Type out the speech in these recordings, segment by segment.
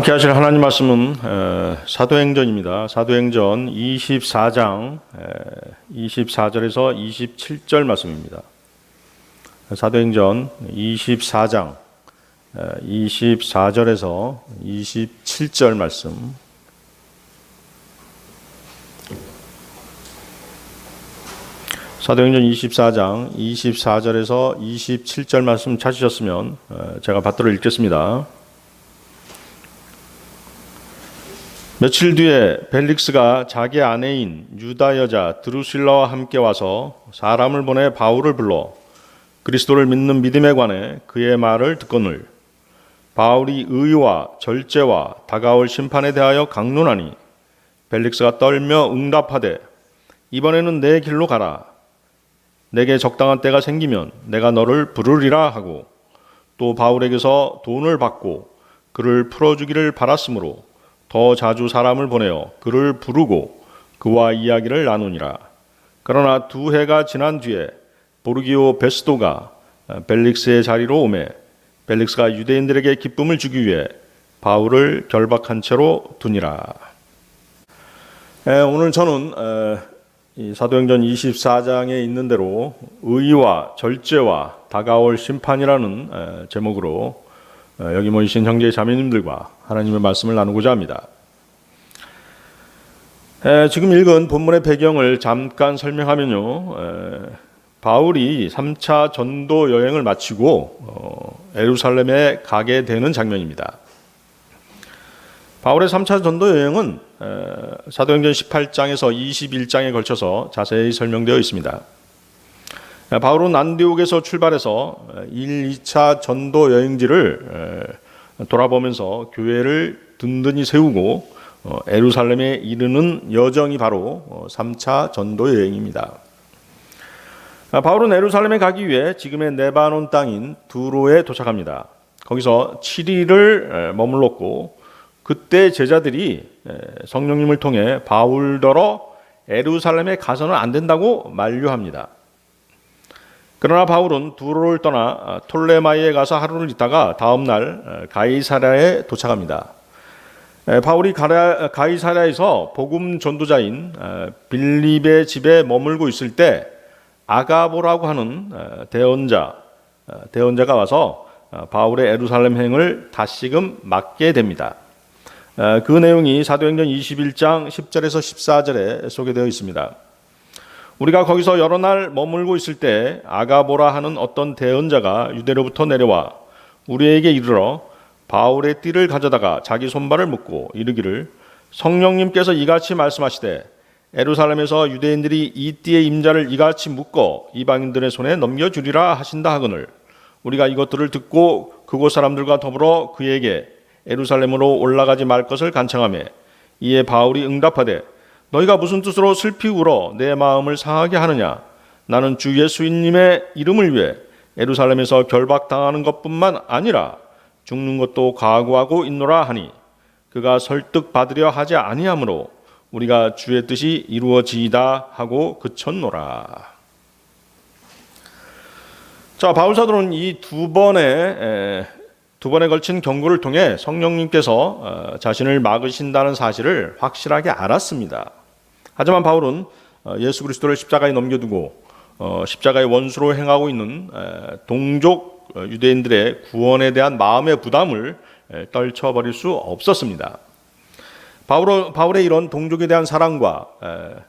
함께 하실 하나님 말씀은 사도행전입니다. 사도행전 24장 24절에서 27절 말씀입니다. 사도행전 24장 24절에서 27절 말씀. 사도행전 24장 24절에서 27절 말씀 찾으셨으면 제가 받들어 읽겠습니다. 며칠 뒤에 벨릭스가 자기 아내인 유다 여자 드루실라와 함께 와서 사람을 보내 바울을 불러 그리스도를 믿는 믿음에 관해 그의 말을 듣거늘 바울이 의와 절제와 다가올 심판에 대하여 강론하니 벨릭스가 떨며 응답하되 이번에는 내 길로 가라. 내게 적당한 때가 생기면 내가 너를 부르리라 하고 또 바울에게서 돈을 받고 그를 풀어주기를 바랐으므로 더 자주 사람을 보내어 그를 부르고 그와 이야기를 나누니라. 그러나 2해가 지난 뒤에 보르기오 베스도가 벨릭스의 자리로 오매 벨릭스가 유대인들에게 기쁨을 주기 위해 바울을 결박한 채로 두니라. 오늘 저는 이 사도행전 24장에 있는 대로 의와 절제와 다가올 심판이라는 제목으로 여기 모이신 형제 자매님들과 하나님의 말씀을 나누고자 합니다. 지금 읽은 본문의 배경을 잠깐 설명하면요, 바울이 3차 전도 여행을 마치고 예루살렘에 가게 되는 장면입니다. 바울의 3차 전도 여행은 사도행전 18장에서 21장에 걸쳐서 자세히 설명되어 있습니다. 바울은 안디옥에서 출발해서 1, 2차 전도 여행지를 돌아보면서 교회를 든든히 세우고 예루살렘에 이르는 여정이 바로 3차 전도 여행입니다. 바울은 예루살렘에 가기 위해 지금의 레바논 땅인 두로에 도착합니다. 거기서 7일을 머물렀고 그때 제자들이 성령님을 통해 바울더러 예루살렘에 가서는 안 된다고 만류합니다. 그러나 바울은 두로를 떠나 톨레마이에 가서 하루를 있다가 다음 날 가이사랴에 도착합니다. 바울이 가이사랴에서 복음 전도자인 빌립의 집에 머물고 있을 때 아가보라고 하는 대언자가 와서 바울의 예루살렘행을 다시금 맡게 됩니다. 그 내용이 사도행전 21장 10절에서 14절에 소개되어 있습니다. 우리가 거기서 여러 날 머물고 있을 때 아가보라 하는 어떤 대언자가 유대로부터 내려와 우리에게 이르러 바울의 띠를 가져다가 자기 손발을 묶고 이르기를 성령님께서 이같이 말씀하시되 예루살렘에서 유대인들이 이 띠의 임자를 이같이 묶어 이방인들의 손에 넘겨주리라 하신다 하거늘 우리가 이것들을 듣고 그곳 사람들과 더불어 그에게 예루살렘으로 올라가지 말 것을 간청하매 이에 바울이 응답하되 너희가 무슨 뜻으로 슬피 울어 내 마음을 상하게 하느냐? 나는 주 예수님의 이름을 위해 예루살렘에서 결박당하는 것뿐만 아니라 죽는 것도 각오하고 있노라 하니 그가 설득받으려 하지 아니하므로 우리가 주의 뜻이 이루어지이다 하고 그쳤노라. 자, 바울 사도는 이 두 번에 걸친 경고를 통해 성령님께서 자신을 막으신다는 사실을 확실하게 알았습니다. 하지만 바울은 예수 그리스도를 십자가에 넘겨두고 십자가의 원수로 행하고 있는 동족 유대인들의 구원에 대한 마음의 부담을 떨쳐버릴 수 없었습니다. 바울의 이런 동족에 대한 사랑과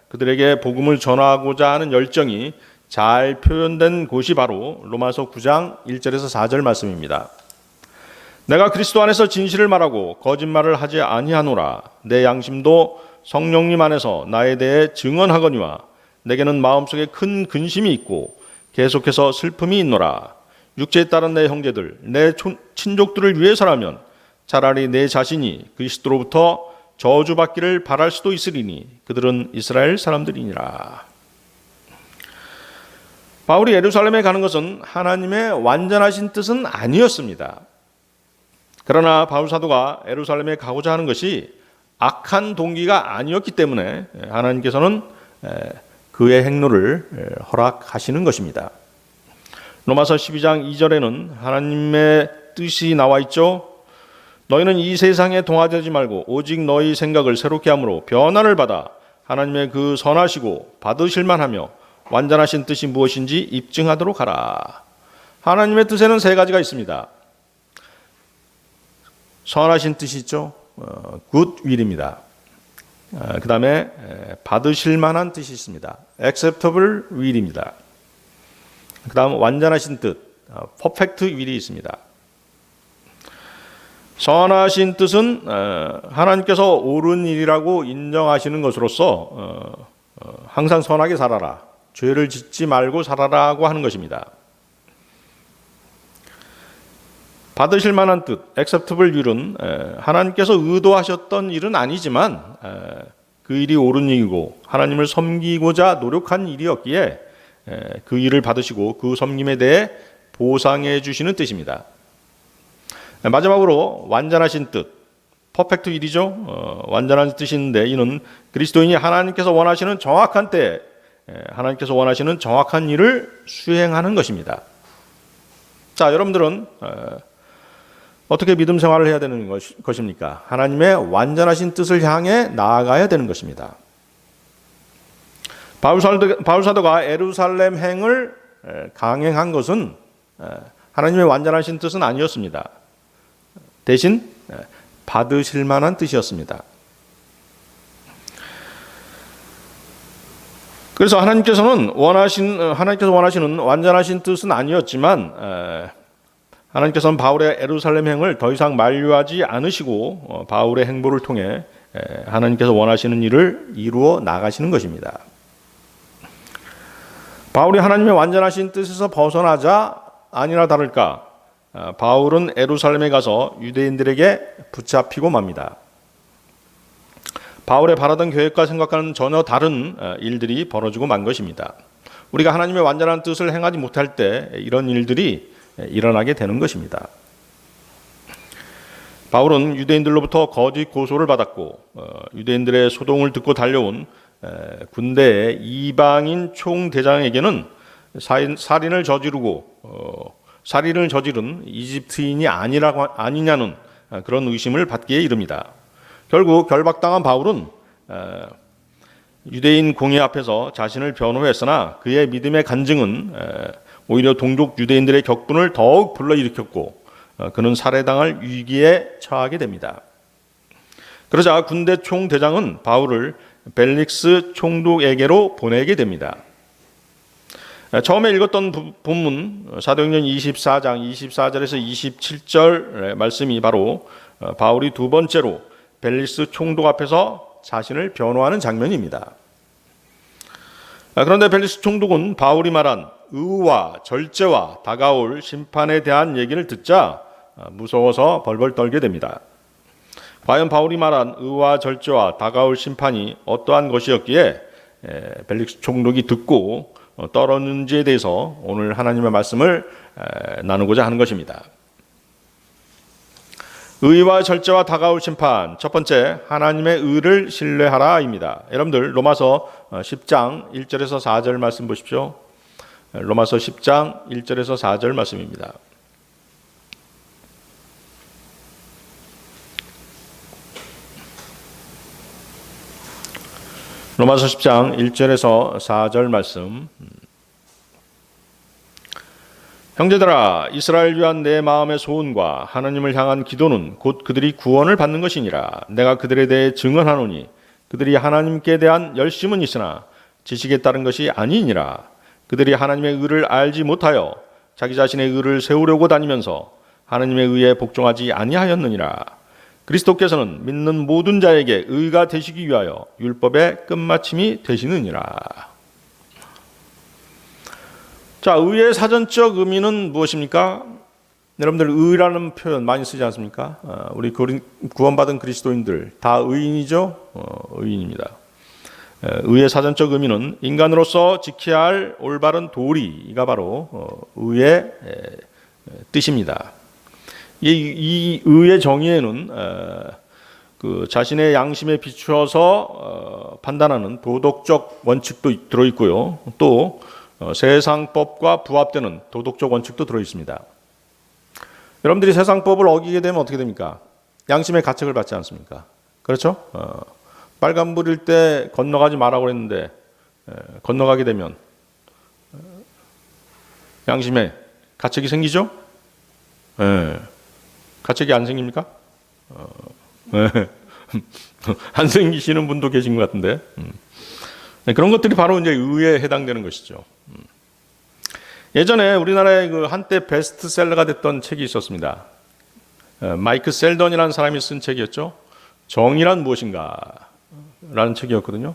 그들에게 복음을 전하고자 하는 열정이 잘 표현된 곳이 바로 로마서 9장 1절에서 4절 말씀입니다. 내가 그리스도 안에서 진실을 말하고 거짓말을 하지 아니하노라. 내 양심도 성령님 안에서 나에 대해 증언하거니와 내게는 마음속에 큰 근심이 있고 계속해서 슬픔이 있노라. 육체에 따른 내 형제들, 내 친족들을 위해서라면 차라리 내 자신이 그리스도로부터 저주받기를 바랄 수도 있으리니 그들은 이스라엘 사람들이니라. 바울이 예루살렘에 가는 것은 하나님의 완전하신 뜻은 아니었습니다. 그러나 바울 사도가 예루살렘에 가고자 하는 것이 악한 동기가 아니었기 때문에 하나님께서는 그의 행로를 허락하시는 것입니다. 로마서 12장 2절에는 하나님의 뜻이 나와 있죠. 너희는 이 세상에 동화되지 말고 오직 너희 생각을 새롭게 함으로 변화를 받아 하나님의 그 선하시고 받으실 만하며 완전하신 뜻이 무엇인지 입증하도록 하라. 하나님의 뜻에는 세 가지가 있습니다. 선하신 뜻이 있죠. good will입니다. 그 다음에 받으실 만한 뜻이 있습니다. acceptable will입니다. 그 다음 완전하신 뜻, perfect will이 있습니다. 선하신 뜻은 하나님께서 옳은 일이라고 인정하시는 것으로서 항상 선하게 살아라, 죄를 짓지 말고 살아라고 하는 것입니다. 받으실 만한 뜻, acceptable will은 하나님께서 의도하셨던 일은 아니지만 그 일이 옳은 일이고 하나님을 섬기고자 노력한 일이었기에 그 일을 받으시고 그 섬김에 대해 보상해 주시는 뜻입니다. 마지막으로 완전하신 뜻, 퍼펙트 will이죠. 완전한 뜻이 있는데 이는 그리스도인이 하나님께서 원하시는 정확한 때에 하나님께서 원하시는 정확한 일을 수행하는 것입니다. 자, 여러분들은 어떻게 믿음 생활을 해야 되는 것입니까? 하나님의 완전하신 뜻을 향해 나아가야 되는 것입니다. 바울 사도가 예루살렘 행을 강행한 것은 하나님의 완전하신 뜻은 아니었습니다. 대신 받으실 만한 뜻이었습니다. 그래서 하나님께서 원하시는 완전하신 뜻은 아니었지만 하나님께서는 바울의 예루살렘 행을 더 이상 만류하지 않으시고 바울의 행보를 통해 하나님께서 원하시는 일을 이루어 나가시는 것입니다. 바울이 하나님의 완전하신 뜻에서 벗어나자 아니나 다를까 바울은 예루살렘에 가서 유대인들에게 붙잡히고 맙니다. 바울의 바라던 계획과 생각과는 전혀 다른 일들이 벌어지고 만 것입니다. 우리가 하나님의 완전한 뜻을 행하지 못할 때 이런 일들이 일어나게 되는 것입니다. 바울은 유대인들로부터 거짓 고소를 받았고 유대인들의 소동을 듣고 달려온 군대의 이방인 총대장에게는 살인을 저지른 이집트인이 아니냐는 그런 의심을 받기에 이릅니다. 결국 결박당한 바울은 유대인 공회 앞에서 자신을 변호했으나 그의 믿음의 간증은 오히려 동족 유대인들의 격분을 더욱 불러일으켰고 그는 살해당할 위기에 처하게 됩니다. 그러자 군대 총대장은 바울을 벨릭스 총독에게로 보내게 됩니다. 처음에 읽었던 본문 사도행전 24장 24절에서 27절 말씀이 바로 바울이 두 번째로 벨릭스 총독 앞에서 자신을 변호하는 장면입니다. 그런데 벨릭스 총독은 바울이 말한 의와 절제와 다가올 심판에 대한 얘기를 듣자 무서워서 벌벌 떨게 됩니다. 과연 바울이 말한 의와 절제와 다가올 심판이 어떠한 것이었기에 벨릭스 총독이 듣고 떨었는지에 대해서 오늘 하나님의 말씀을 나누고자 하는 것입니다. 의와 절제와 다가올 심판, 첫 번째 하나님의 의를 신뢰하라입니다. 여러분들 로마서 10장 1절에서 4절 말씀 보십시오. 로마서 10장 1절에서 4절 말씀입니다. 로마서 10장 1절에서 4절 말씀. 형제들아, 이스라엘 위한 내 마음의 소원과 하나님을 향한 기도는 곧 그들이 구원을 받는 것이니라. 내가 그들에 대해 증언하노니 그들이 하나님께 대한 열심은 있으나 지식에 따른 것이 아니니라. 그들이 하나님의 의를 알지 못하여 자기 자신의 의를 세우려고 다니면서 하나님의 의에 복종하지 아니하였느니라. 그리스도께서는 믿는 모든 자에게 의가 되시기 위하여 율법의 끝마침이 되시느니라. 자, 의의 사전적 의미는 무엇입니까? 여러분들 의라는 표현 많이 쓰지 않습니까? 우리 구원받은 그리스도인들 다 의인이죠? 의인입니다. 의의 사전적 의미는 인간으로서 지켜야 할 올바른 도리가 바로 의의 뜻입니다. 이 의의 정의에는 그 자신의 양심에 비추어서 판단하는 도덕적 원칙도 들어있고요. 또 세상법과 부합되는 도덕적 원칙도 들어있습니다. 여러분들이 세상법을 어기게 되면 어떻게 됩니까? 양심의 가책을 받지 않습니까? 그렇죠? 빨간불일 때 건너가지 말라고 했는데 건너가게 되면 양심에 가책이 생기죠? 가책이 안 생깁니까? 안 생기시는 분도 계신 것 같은데. 그런 것들이 바로 이제 의에 해당되는 것이죠. 예전에 우리나라에 그 한때 베스트셀러가 됐던 책이 있었습니다. 마이크 셀던이라는 사람이 쓴 책이었죠. 정의란 무엇인가? 라는 책이었거든요.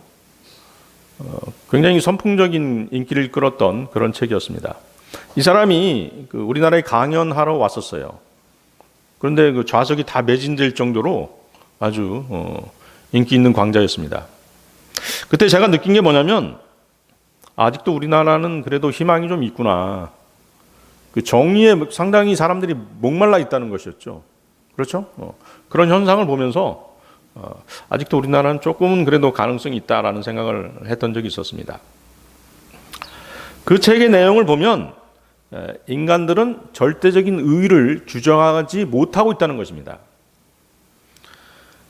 굉장히 선풍적인 인기를 끌었던 그런 책이었습니다. 이 사람이 그 우리나라에 강연하러 왔었어요. 그런데 그 좌석이 다 매진될 정도로 아주 인기 있는 강자였습니다. 그때 제가 느낀 게 뭐냐면 아직도 우리나라는 그래도 희망이 좀 있구나. 그 정의에 상당히 사람들이 목말라 있다는 것이었죠. 그렇죠? 그런 현상을 보면서 아직도 우리나라는 조금은 그래도 가능성이 있다라는 생각을 했던 적이 있었습니다. 그 책의 내용을 보면 인간들은 절대적인 의의를 규정하지 못하고 있다는 것입니다.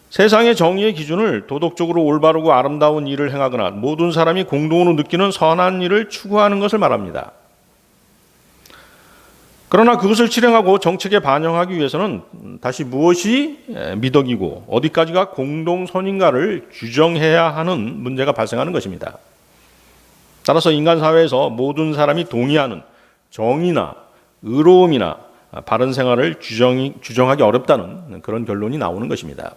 세상의 정의의 기준을 도덕적으로 올바르고 아름다운 일을 행하거나 모든 사람이 공동으로 느끼는 선한 일을 추구하는 것을 말합니다. 그러나 그것을 실행하고 정책에 반영하기 위해서는 다시 무엇이 미덕이고 어디까지가 공동선인가를 규정해야 하는 문제가 발생하는 것입니다. 따라서 인간 사회에서 모든 사람이 동의하는 정의나 의로움이나 바른 생활을 규정하기 어렵다는 그런 결론이 나오는 것입니다.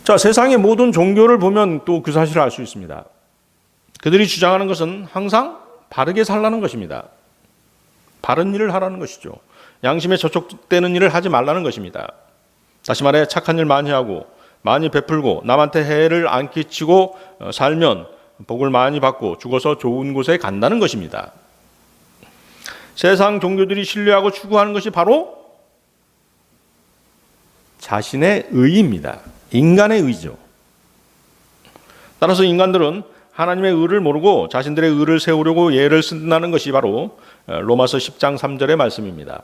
자, 세상의 모든 종교를 보면 또 그 사실을 알 수 있습니다. 그들이 주장하는 것은 항상 바르게 살라는 것입니다. 바른 일을 하라는 것이죠. 양심에 저촉되는 일을 하지 말라는 것입니다. 다시 말해 착한 일 많이 하고 많이 베풀고 남한테 해를 안 끼치고 살면 복을 많이 받고 죽어서 좋은 곳에 간다는 것입니다. 세상 종교들이 신뢰하고 추구하는 것이 바로 자신의 의입니다. 인간의 의죠. 따라서 인간들은 하나님의 의를 모르고 자신들의 의를 세우려고 예를 쓴다는 것이 바로 로마서 10장 3절의 말씀입니다.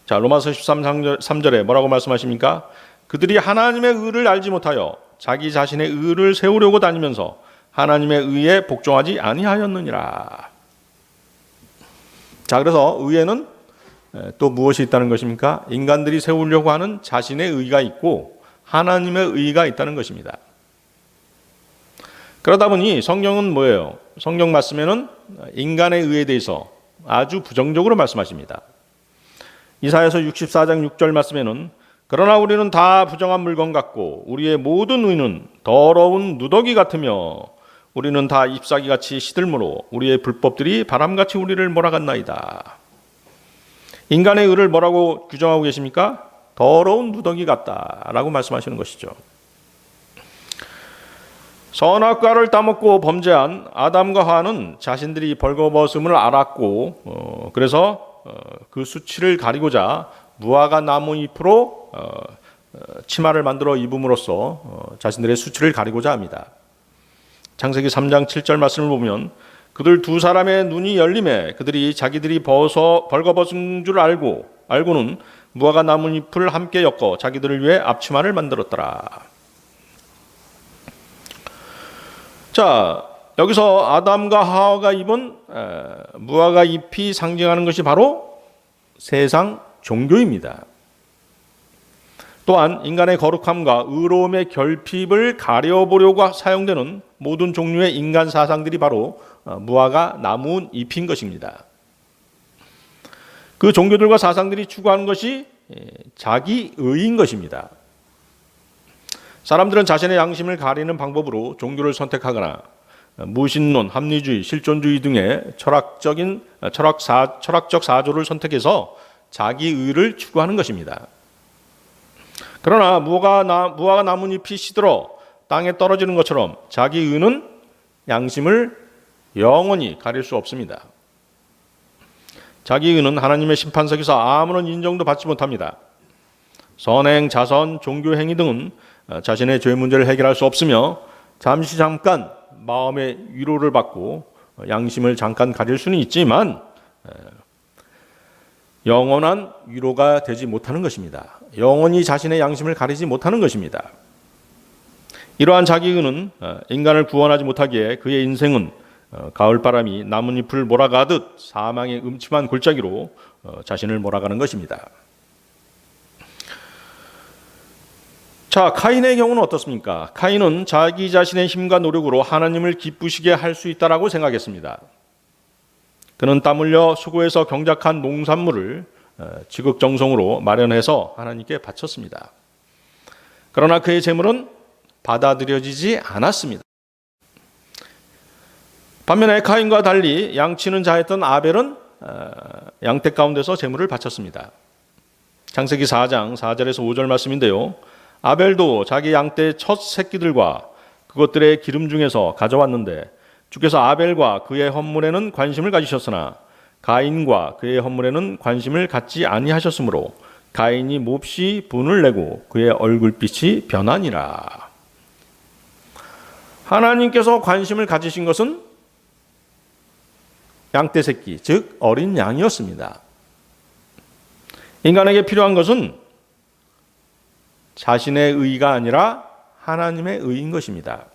자, 로마서 13절에 뭐라고 말씀하십니까? 그들이 하나님의 의를 알지 못하여 자기 자신의 의를 세우려고 다니면서 하나님의 의에 복종하지 아니하였느니라. 자, 그래서 의에는 또 무엇이 있다는 것입니까? 인간들이 세우려고 하는 자신의 의가 있고 하나님의 의가 있다는 것입니다. 그러다 보니 성경은 뭐예요? 성경 말씀에는 인간의 의에 대해서 아주 부정적으로 말씀하십니다. 이사야서 64장 6절 말씀에는 그러나 우리는 다 부정한 물건 같고 우리의 모든 의는 더러운 누더기 같으며 우리는 다 잎사귀같이 시들므로 우리의 불법들이 바람같이 우리를 몰아갔나이다. 인간의 의를 뭐라고 규정하고 계십니까? 더러운 누더기 같다라고 말씀하시는 것이죠. 선악과를 따먹고 범죄한 아담과 하와는 자신들이 벌거벗음을 알았고 그래서 그 수치를 가리고자 무화과 나무 잎으로 치마를 만들어 입음으로써 자신들의 수치를 가리고자 합니다. 창세기 3장 7절 말씀을 보면 그들 두 사람의 눈이 열림에 그들이 자기들이 벌거벗은 줄 알고는 무화과 나뭇잎을 함께 엮어 자기들을 위해 앞치마를 만들었더라. 자, 여기서 아담과 하와가 입은 무화과 잎이 상징하는 것이 바로 세상 종교입니다. 또한 인간의 거룩함과 의로움의 결핍을 가려보려고 사용되는 모든 종류의 인간 사상들이 바로 무화과 나무 잎인 것입니다. 그 종교들과 사상들이 추구하는 것이 자기 의인 것입니다. 사람들은 자신의 양심을 가리는 방법으로 종교를 선택하거나 무신론, 합리주의, 실존주의 등의 철학적 사조를 선택해서 자기 의를 추구하는 것입니다. 그러나 무화과 나뭇잎이 시들어 땅에 떨어지는 것처럼 자기 의는 양심을 영원히 가릴 수 없습니다. 자기 의는 하나님의 심판석에서 아무런 인정도 받지 못합니다. 선행, 자선, 종교 행위 등은 자신의 죄 문제를 해결할 수 없으며 잠깐 마음의 위로를 받고 양심을 잠깐 가릴 수는 있지만 영원한 위로가 되지 못하는 것입니다. 영원히 자신의 양심을 가리지 못하는 것입니다. 이러한 자기의는 인간을 구원하지 못하기에 그의 인생은 가을바람이 나뭇잎을 몰아가듯 사망의 음침한 골짜기로 자신을 몰아가는 것입니다. 자, 카인의 경우는 어떻습니까? 카인은 자기 자신의 힘과 노력으로 하나님을 기쁘시게 할 수 있다라고 생각했습니다. 그는 땀 흘려 수고해서 경작한 농산물을 지극정성으로 마련해서 하나님께 바쳤습니다. 그러나 그의 재물은 받아들여지지 않았습니다. 반면에 카인과 달리 양치는 자였던 아벨은 양떼 가운데서 재물을 바쳤습니다. 창세기 4장 4절에서 5절 말씀인데요. 아벨도 자기 양떼 첫 새끼들과 그것들의 기름 중에서 가져왔는데 주께서 아벨과 그의 헌물에는 관심을 가지셨으나 가인과 그의 헌물에는 관심을 갖지 아니하셨으므로 가인이 몹시 분을 내고 그의 얼굴빛이 변하니라. 하나님께서 관심을 가지신 것은 양떼 새끼, 즉 어린 양이었습니다. 인간에게 필요한 것은 자신의 의가 아니라 하나님의 의인 것입니다.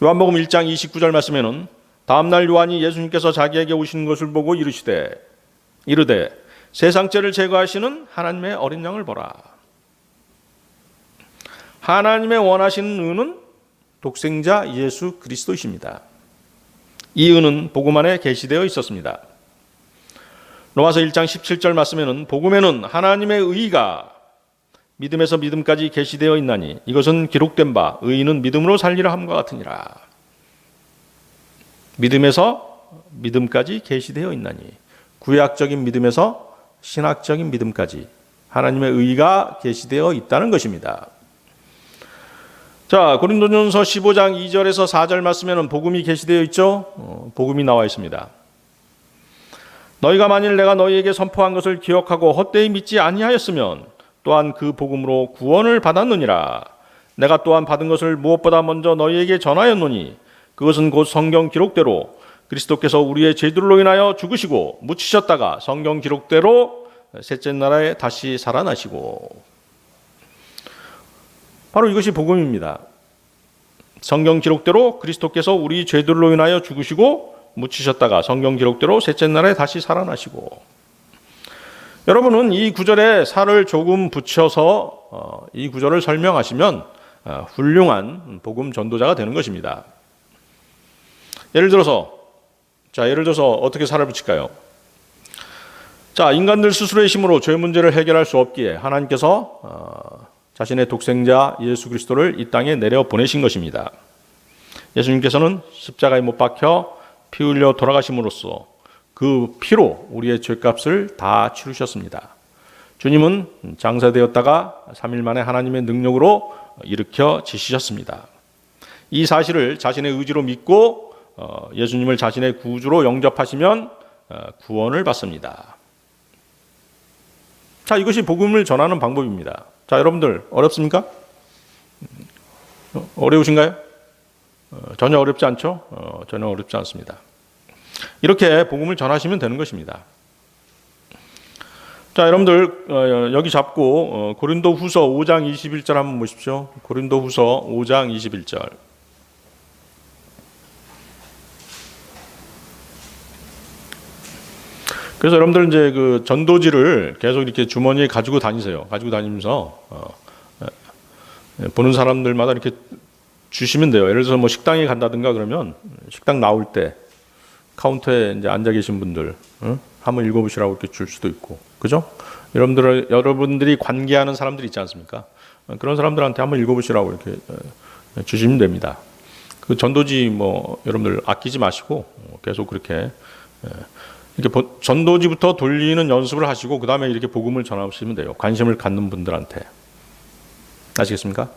요한복음 1장 29절 말씀에는 다음날 요한이 예수님께서 자기에게 오시는 것을 보고 이르되 세상 죄를 제거하시는 하나님의 어린 양을 보라. 하나님의 원하시는 의는 독생자 예수 그리스도이십니다. 이 의는 복음 안에 계시되어 있었습니다. 로마서 1장 17절 말씀에는 복음에는 하나님의 의가 믿음에서 믿음까지 계시되어 있나니 이것은 기록된 바 의인은 믿음으로 살리라 함과 같으니라. 믿음에서 믿음까지 계시되어 있나니 구약적인 믿음에서 신학적인 믿음까지 하나님의 의가 계시되어 있다는 것입니다. 자, 고린도전서 15장 2절에서 4절 말씀에는 복음이 계시되어 있죠. 복음이 나와 있습니다. 너희가 만일 내가 너희에게 선포한 것을 기억하고 헛되이 믿지 아니하였으면 또한 그 복음으로 구원을 받았느니라. 내가 또한 받은 것을 무엇보다 먼저 너희에게 전하였노니 그것은 곧 성경 기록대로 그리스도께서 우리의 죄들로 인하여 죽으시고 묻히셨다가 성경 기록대로 셋째 날에 다시 살아나시고. 바로 이것이 복음입니다. 성경 기록대로 그리스도께서 우리 죄들로 인하여 죽으시고 묻히셨다가 성경 기록대로 셋째 날에 다시 살아나시고. 여러분은 이 구절에 살을 조금 붙여서 이 구절을 설명하시면 훌륭한 복음 전도자가 되는 것입니다. 예를 들어서 어떻게 살을 붙일까요? 자, 인간들 스스로의 힘으로 죄 문제를 해결할 수 없기에 하나님께서 자신의 독생자 예수 그리스도를 이 땅에 내려 보내신 것입니다. 예수님께서는 십자가에 못 박혀 피 흘려 돌아가심으로써 그 피로 우리의 죄값을 다 치르셨습니다. 주님은 장사되었다가 3일 만에 하나님의 능력으로 일으켜 지시셨습니다. 이 사실을 자신의 의지로 믿고 예수님을 자신의 구주로 영접하시면 구원을 받습니다. 자, 이것이 복음을 전하는 방법입니다. 자, 여러분들 어렵습니까? 어려우신가요? 전혀 어렵지 않죠? 전혀 어렵지 않습니다. 이렇게 복음을 전하시면 되는 것입니다. 자, 여러분들 여기 잡고 고린도후서 5장 21절 한번 보십시오. 고린도후서 5장 21절. 그래서 여러분들 이제 그 전도지를 계속 이렇게 주머니에 가지고 다니세요. 가지고 다니면서 보는 사람들마다 이렇게 주시면 돼요. 예를 들어서 뭐 식당에 간다든가 그러면 식당 나올 때 카운터에 이제 앉아 계신 분들 한번 읽어보시라고 이렇게 줄 수도 있고, 그죠? 여러분들이 관계하는 사람들이 있지 않습니까? 그런 사람들한테 한번 읽어보시라고 이렇게 주시면 됩니다. 그 전도지 뭐 여러분들 아끼지 마시고 계속 그렇게 이렇게 전도지부터 돌리는 연습을 하시고 그 다음에 이렇게 복음을 전하시면 돼요. 관심을 갖는 분들한테. 아시겠습니까?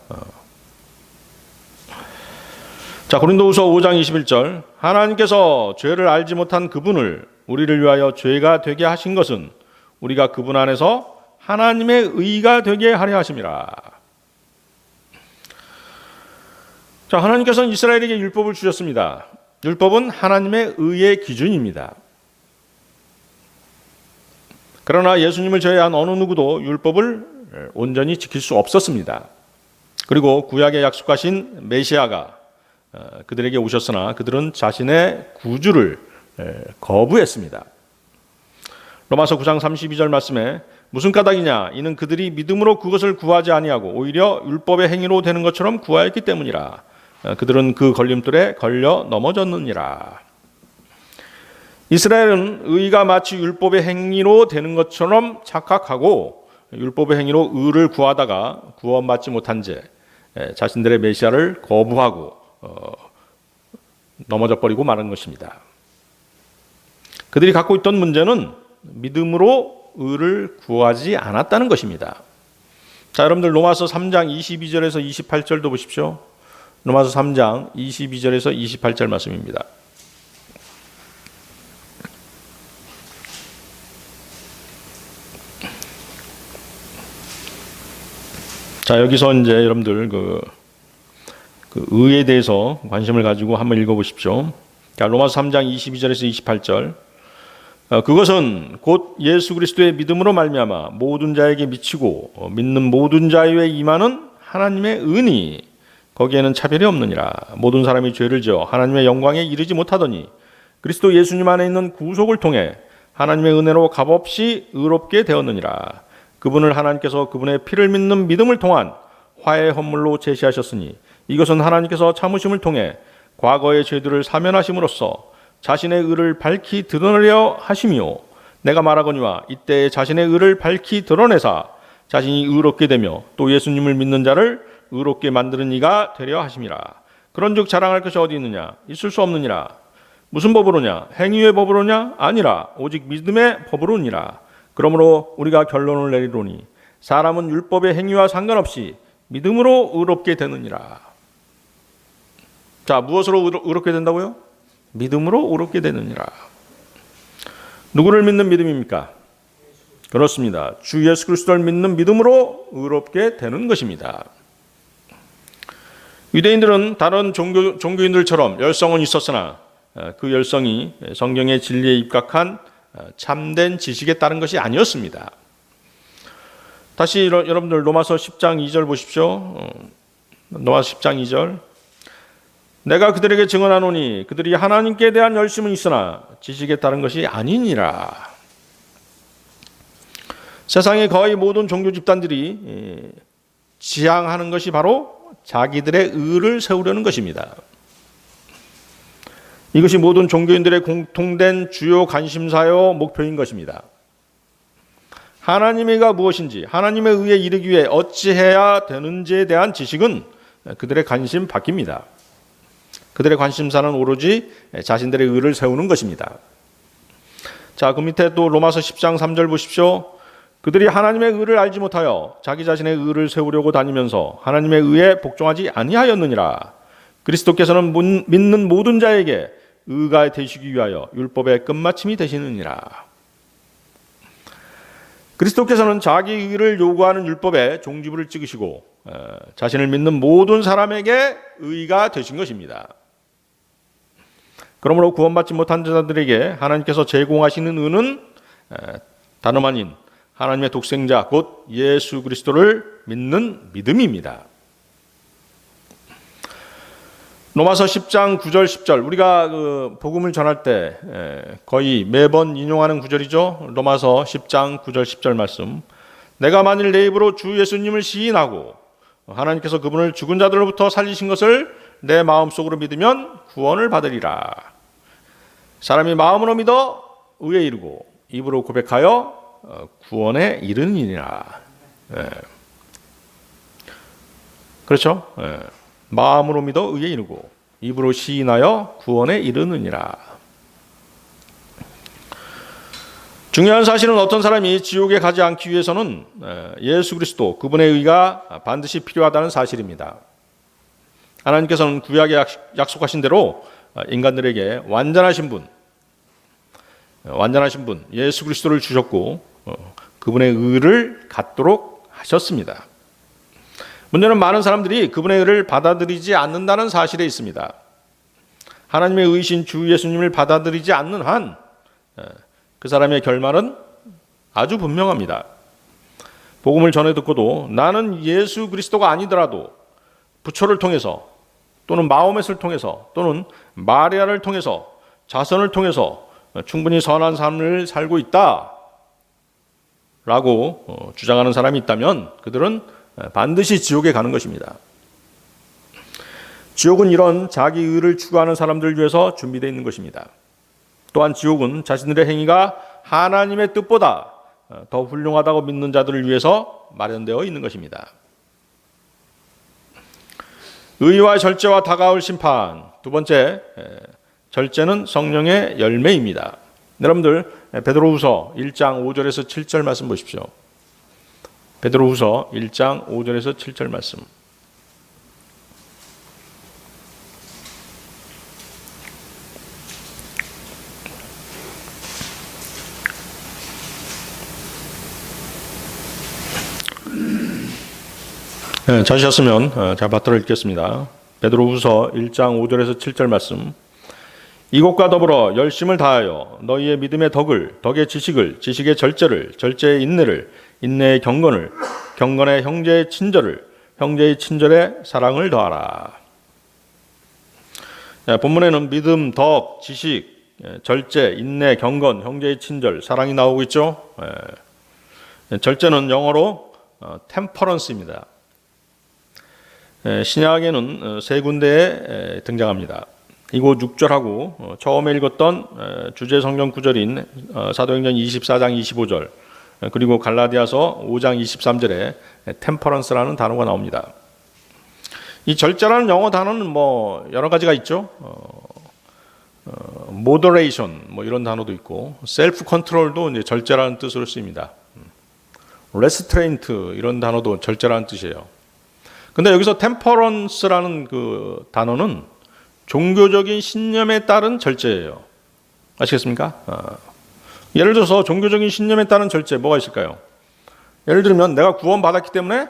자, 고린도후서 5장 21절. 하나님께서 죄를 알지 못한 그분을 우리를 위하여 죄가 되게 하신 것은 우리가 그분 안에서 하나님의 의가 되게 하려 하심이라. 자, 하나님께서는 이스라엘에게 율법을 주셨습니다. 율법은 하나님의 의의 기준입니다. 그러나 예수님을 제외한 어느 누구도 율법을 온전히 지킬 수 없었습니다. 그리고 구약에 약속하신 메시아가 그들에게 오셨으나 그들은 자신의 구주를 거부했습니다. 로마서 9장 32절 말씀에 무슨 까닭이냐 이는 그들이 믿음으로 그것을 구하지 아니하고 오히려 율법의 행위로 되는 것처럼 구하였기 때문이라. 그들은 그 걸림돌에 걸려 넘어졌느니라. 이스라엘은 의가 마치 율법의 행위로 되는 것처럼 착각하고 율법의 행위로 의를 구하다가 구원받지 못한 채 자신들의 메시아를 거부하고 넘어져 버리고 마는 것입니다. 그들이 갖고 있던 문제는 믿음으로 의를 구하지 않았다는 것입니다. 자, 여러분들 로마서 3장 22절에서 28절도 보십시오. 로마서 3장 22절에서 28절 말씀입니다. 자, 여기서 이제 여러분들 그 의에 대해서 관심을 가지고 한번 읽어보십시오. 자, 로마서 3장 22절에서 28절. 그것은 곧 예수 그리스도의 믿음으로 말미암아 모든 자에게 미치고 믿는 모든 자에게 임하는 하나님의 은이 거기에는 차별이 없느니라. 모든 사람이 죄를 지어 하나님의 영광에 이르지 못하더니 그리스도 예수님 안에 있는 구속을 통해 하나님의 은혜로 값없이 의롭게 되었느니라. 그분을 하나님께서 그분의 피를 믿는 믿음을 통한 화해 헌물로 제시하셨으니 이것은 하나님께서 참으심을 통해 과거의 죄들을 사면하심으로써 자신의 의를 밝히 드러내려 하심이요 내가 말하거니와 이때 자신의 의를 밝히 드러내사 자신이 의롭게 되며 또 예수님을 믿는 자를 의롭게 만드는 이가 되려 하심이라. 그런즉 자랑할 것이 어디 있느냐? 있을 수 없느니라. 무슨 법으로냐? 행위의 법으로냐? 아니라 오직 믿음의 법으로니라. 그러므로 우리가 결론을 내리노니 사람은 율법의 행위와 상관없이 믿음으로 의롭게 되느니라. 자, 무엇으로 의롭게 된다고요? 믿음으로 의롭게 되느니라. 누구를 믿는 믿음입니까? 그렇습니다. 주 예수 그리스도를 믿는 믿음으로 의롭게 되는 것입니다. 유대인들은 다른 종교인들처럼 열성은 있었으나 그 열성이 성경의 진리에 입각한 참된 지식에 따른 것이 아니었습니다. 다시 여러분들 로마서 10장 2절 보십시오. 로마서 10장 2절. 내가 그들에게 증언하노니 그들이 하나님께 대한 열심은 있으나 지식에 따른 것이 아니니라. 세상의 거의 모든 종교 집단들이 지향하는 것이 바로 자기들의 의를 세우려는 것입니다. 이것이 모든 종교인들의 공통된 주요 관심사요 목표인 것입니다. 하나님의 의가 무엇인지, 하나님의 의에 이르기 위해 어찌해야 되는지에 대한 지식은 그들의 관심 밖입니다. 그들의 관심사는 오로지 자신들의 의를 세우는 것입니다. 자, 그 밑에 또 로마서 10장 3절 보십시오. 그들이 하나님의 의를 알지 못하여 자기 자신의 의를 세우려고 다니면서 하나님의 의에 복종하지 아니하였느니라. 그리스도께서는 믿는 모든 자에게 의가 되시기 위하여 율법의 끝마침이 되시느니라. 그리스도께서는 자기 의를 요구하는 율법에 종지부를 찍으시고 자신을 믿는 모든 사람에게 의가 되신 것입니다. 그러므로 구원받지 못한 자들에게 하나님께서 제공하시는 의는 다름 아닌 하나님의 독생자 곧 예수 그리스도를 믿는 믿음입니다. 로마서 10장 9절 10절 우리가 그 복음을 전할 때 거의 매번 인용하는 구절이죠. 로마서 10장 9절 10절 말씀. 내가 만일 내 입으로 주 예수님을 시인하고 하나님께서 그분을 죽은 자들로부터 살리신 것을 내 마음속으로 믿으면 구원을 받으리라. 사람이 마음으로 믿어 의에 이르고 입으로 고백하여 구원에 이르느니라. 그렇죠? 마음으로 믿어 의에 이르고 입으로 시인하여 구원에 이르느니라. 중요한 사실은 어떤 사람이 지옥에 가지 않기 위해서는 예수 그리스도 그분의 의가 반드시 필요하다는 사실입니다. 하나님께서는 구약에 약속하신 대로 인간들에게 완전하신 분 예수 그리스도를 주셨고 그분의 의를 갖도록 하셨습니다. 문제는 많은 사람들이 그분의 의를 받아들이지 않는다는 사실에 있습니다. 하나님의 의이신 주 예수님을 받아들이지 않는 한 그 사람의 결말은 아주 분명합니다. 복음을 전해 듣고도 나는 예수 그리스도가 아니더라도 부처를 통해서 또는 마호멧을 통해서 또는 마리아를 통해서 자선을 통해서 충분히 선한 삶을 살고 있다 라고 주장하는 사람이 있다면 그들은 반드시 지옥에 가는 것입니다. 지옥은 이런 자기 의를 추구하는 사람들을 위해서 준비되어 있는 것입니다. 또한 지옥은 자신들의 행위가 하나님의 뜻보다 더 훌륭하다고 믿는 자들을 위해서 마련되어 있는 것입니다. 의와 절제와 다가올 심판. 두 번째, 절제는 성령의 열매입니다. 여러분들 베드로후서 1장 5절에서 7절 말씀 보십시오. 베드로후서 1장 5절에서 7절 말씀. 찾으셨으면 잘 받들어 읽겠습니다. 베드로후서 1장 5절에서 7절 말씀. 이것과 더불어 열심을 다하여 너희의 믿음의 덕의 지식을, 지식의 절제를, 절제의 인내를, 인내의 경건을, 경건의 형제의 친절을, 형제의 친절에 사랑을 더하라. 본문에는 믿음, 덕, 지식, 절제, 인내, 경건, 형제의 친절, 사랑이 나오고 있죠. 절제는 영어로 템퍼런스입니다. 신약에는 세 군데에 등장합니다. 이곳 6절하고 처음에 읽었던 주제 성경 구절인 사도행전 24장 25절 그리고 갈라디아서 5장 23절에 템퍼런스라는 단어가 나옵니다. 이 절제라는 영어 단어는 뭐 여러 가지가 있죠. moderation 뭐 이런 단어도 있고 self control도 이제 절제라는 뜻으로 쓰입니다. restraint 이런 단어도 절제라는 뜻이에요. 근데 여기서 템퍼런스라는 그 단어는 종교적인 신념에 따른 절제예요. 아시겠습니까? 예를 들어서 종교적인 신념에 따른 절제 뭐가 있을까요? 예를 들면 내가 구원받았기 때문에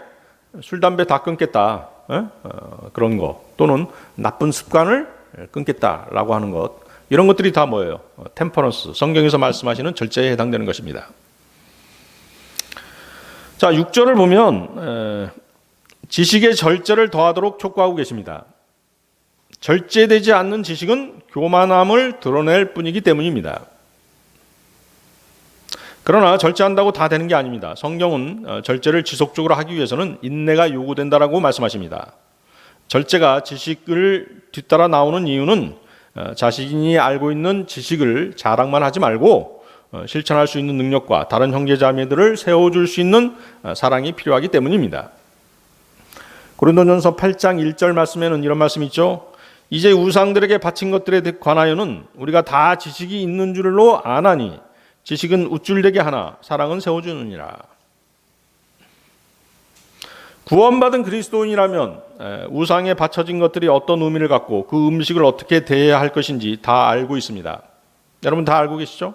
술, 담배 다 끊겠다. 그런 거 또는 나쁜 습관을 끊겠다라고 하는 것 이런 것들이 다 뭐예요? 템퍼런스, 성경에서 말씀하시는 절제에 해당되는 것입니다. 자, 6절을 보면 지식의 절제를 더하도록 촉구하고 계십니다. 절제되지 않는 지식은 교만함을 드러낼 뿐이기 때문입니다. 그러나 절제한다고 다 되는 게 아닙니다. 성경은 절제를 지속적으로 하기 위해서는 인내가 요구된다라고 말씀하십니다. 절제가 지식을 뒤따라 나오는 이유는 자신이 알고 있는 지식을 자랑만 하지 말고 실천할 수 있는 능력과 다른 형제자매들을 세워줄 수 있는 사랑이 필요하기 때문입니다. 고린도전서 8장 1절 말씀에는 이런 말씀이 있죠. 이제 우상들에게 바친 것들에 관하여는 우리가 다 지식이 있는 줄로 아나니 지식은 우쭐되게 하나 사랑은 세워주느니라. 구원받은 그리스도인이라면 우상에 바쳐진 것들이 어떤 의미를 갖고 그 음식을 어떻게 대해야 할 것인지 다 알고 있습니다. 여러분 다 알고 계시죠?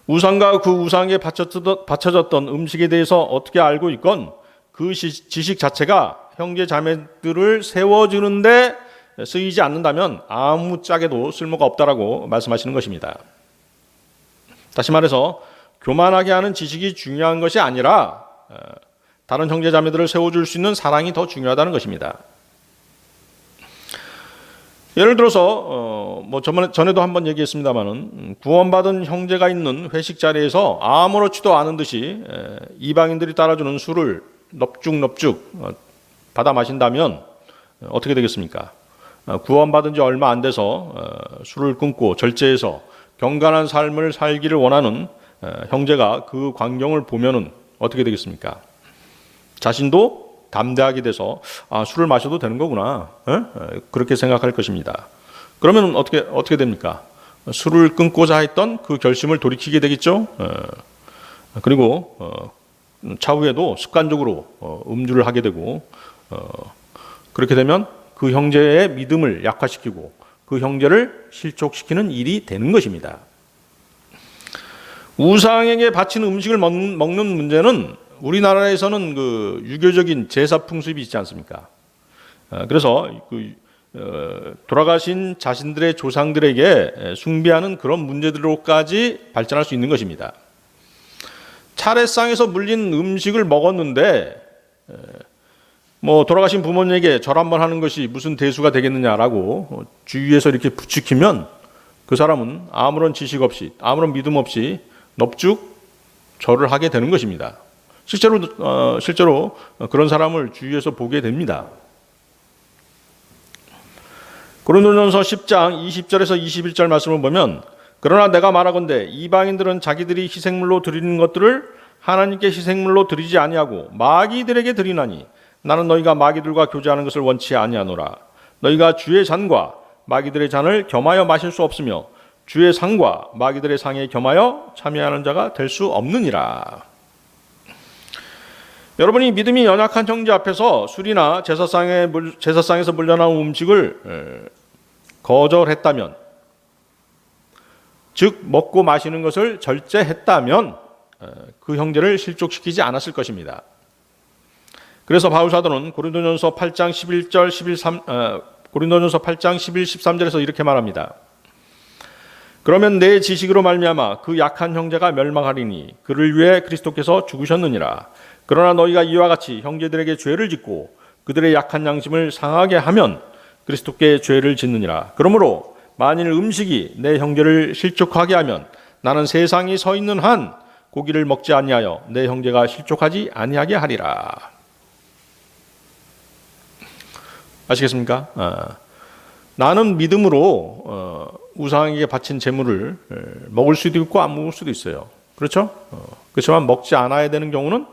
우상과 그 우상에 바쳐졌던 음식에 대해서 어떻게 알고 있건 그 지식 자체가 형제 자매들을 세워주는데 쓰이지 않는다면 아무짝에도 쓸모가 없다라고 말씀하시는 것입니다. 다시 말해서 교만하게 하는 지식이 중요한 것이 아니라 다른 형제 자매들을 세워줄 수 있는 사랑이 더 중요하다는 것입니다. 예를 들어서 전에도 한번 얘기했습니다마는 구원받은 형제가 있는 회식 자리에서 아무렇지도 않은 듯이 이방인들이 따라주는 술을 넙죽 받아 마신다면 어떻게 되겠습니까? 구원받은 지 얼마 안 돼서 술을 끊고 절제해서 경건한 삶을 살기를 원하는 형제가 그 광경을 보면은 어떻게 되겠습니까? 자신도 담대하게 돼서 술을 마셔도 되는 거구나. 그렇게 생각할 것입니다. 그러면 어떻게 됩니까? 술을 끊고자 했던 그 결심을 돌이키게 되겠죠. 그리고 차후에도 습관적으로 음주를 하게 되고 그렇게 되면 그 형제의 믿음을 약화시키고 그 형제를 실족시키는 일이 되는 것입니다. 우상에게 바친 음식을 먹는 문제는 우리나라에서는 그 유교적인 제사 풍습이 있지 않습니까? 그래서 돌아가신 자신들의 조상들에게 숭배하는 그런 문제들로까지 발전할 수 있는 것입니다. 차례상에서 물린 음식을 먹었는데 뭐 돌아가신 부모님에게 절 한번 하는 것이 무슨 대수가 되겠느냐라고 주위에서 이렇게 부추기면 그 사람은 아무런 지식 없이 아무런 믿음 없이 넙죽 절을 하게 되는 것입니다. 실제로 그런 사람을 주위에서 보게 됩니다. 고린도전서 10장 20절에서 21절 말씀을 보면 그러나 내가 말하건대 이방인들은 자기들이 희생물로 드리는 것들을 하나님께 희생물로 드리지 아니하고 마귀들에게 드리나니 나는 너희가 마귀들과 교제하는 것을 원치 아니하노라. 너희가 주의 잔과 마귀들의 잔을 겸하여 마실 수 없으며 주의 상과 마귀들의 상에 겸하여 참여하는 자가 될 수 없느니라. 여러분이 믿음이 연약한 형제 앞에서 술이나 제사상에서 물려나온 음식을 거절했다면, 즉 먹고 마시는 것을 절제했다면 그 형제를 실족시키지 않았을 것입니다. 그래서 바울 사도는 고린도전서 8장 11, 13절에서 이렇게 말합니다. 그러면 내 지식으로 말미암아 그 약한 형제가 멸망하리니 그를 위해 그리스도께서 죽으셨느니라. 그러나 너희가 이와 같이 형제들에게 죄를 짓고 그들의 약한 양심을 상하게 하면 그리스도께 죄를 짓느니라. 그러므로 만일 음식이 내 형제를 실족하게 하면 나는 세상이 서 있는 한 고기를 먹지 아니하여 내 형제가 실족하지 아니하게 하리라. 아시겠습니까? 나는 믿음으로 우상에게 바친 제물을 먹을 수도 있고 안 먹을 수도 있어요. 그렇죠? 그렇지만 먹지 않아야 되는 경우는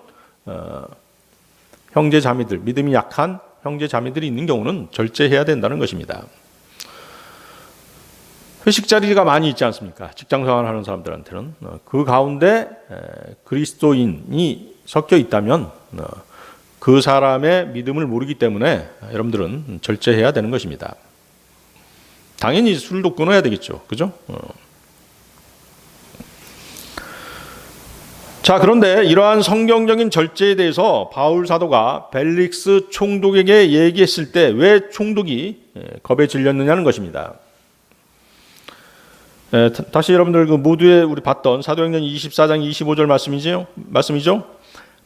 형제 자매들, 믿음이 약한 형제 자매들이 있는 경우는 절제해야 된다는 것입니다. 회식 자리가 많이 있지 않습니까? 직장 생활하는 사람들한테는 그 가운데 그리스도인이 섞여 있다면 그 사람의 믿음을 모르기 때문에 여러분들은 절제해야 되는 것입니다. 당연히 술도 끊어야 되겠죠. 그죠? 자, 그런데 이러한 성경적인 절제에 대해서 바울 사도가 벨릭스 총독에게 얘기했을 때 왜 총독이 겁에 질렸느냐는 것입니다. 다시 여러분들 그 모두에 우리 봤던 사도행전 24장 25절 말씀이죠.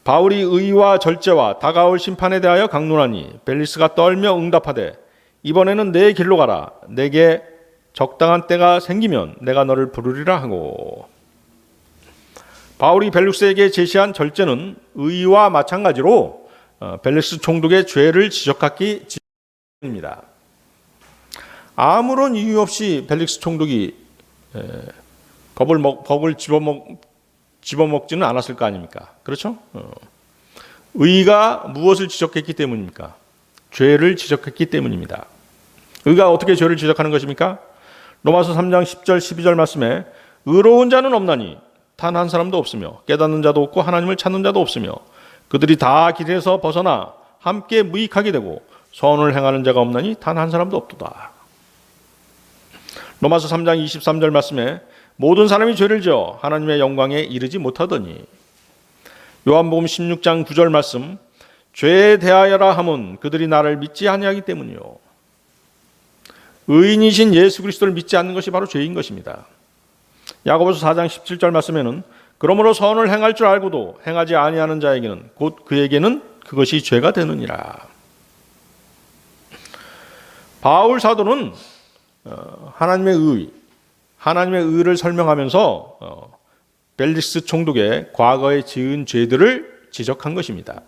바울이 의와 절제와 다가올 심판에 대하여 강론하니 벨릭스가 떨며 응답하되 이번에는 내 길로 가라. 내게 적당한 때가 생기면 내가 너를 부르리라 하고. 바울이 벨릭스에게 제시한 절제는 의와 마찬가지로 벨릭스 총독의 죄를 지적하기 직전입니다. 아무런 이유 없이 벨릭스 총독이 법을 집어먹지는 않았을 거 아닙니까? 그렇죠? 의가 무엇을 지적했기 때문입니까? 죄를 지적했기 때문입니다. 의가 어떻게 죄를 지적하는 것입니까? 로마서 3장 10절 12절 말씀에 의로운 자는 없나니 단 한 사람도 없으며 깨닫는 자도 없고 하나님을 찾는 자도 없으며 그들이 다 길에서 벗어나 함께 무익하게 되고 선을 행하는 자가 없나니 단 한 사람도 없도다. 로마서 3장 23절 말씀에 모든 사람이 죄를 지어 하나님의 영광에 이르지 못하더니. 요한복음 16장 9절 말씀 죄에 대하여라 함은 그들이 나를 믿지 아니하기 때문이요. 의인이신 예수 그리스도를 믿지 않는 것이 바로 죄인 것입니다. 야고보서 4장 17절 말씀에는 그러므로 선을 행할 줄 알고도 행하지 아니하는 자에게는 곧 그에게는 그것이 죄가 되느니라. 바울 사도는 하나님의 의를 설명하면서 벨릭스 총독의 과거에 지은 죄들을 지적한 것입니다.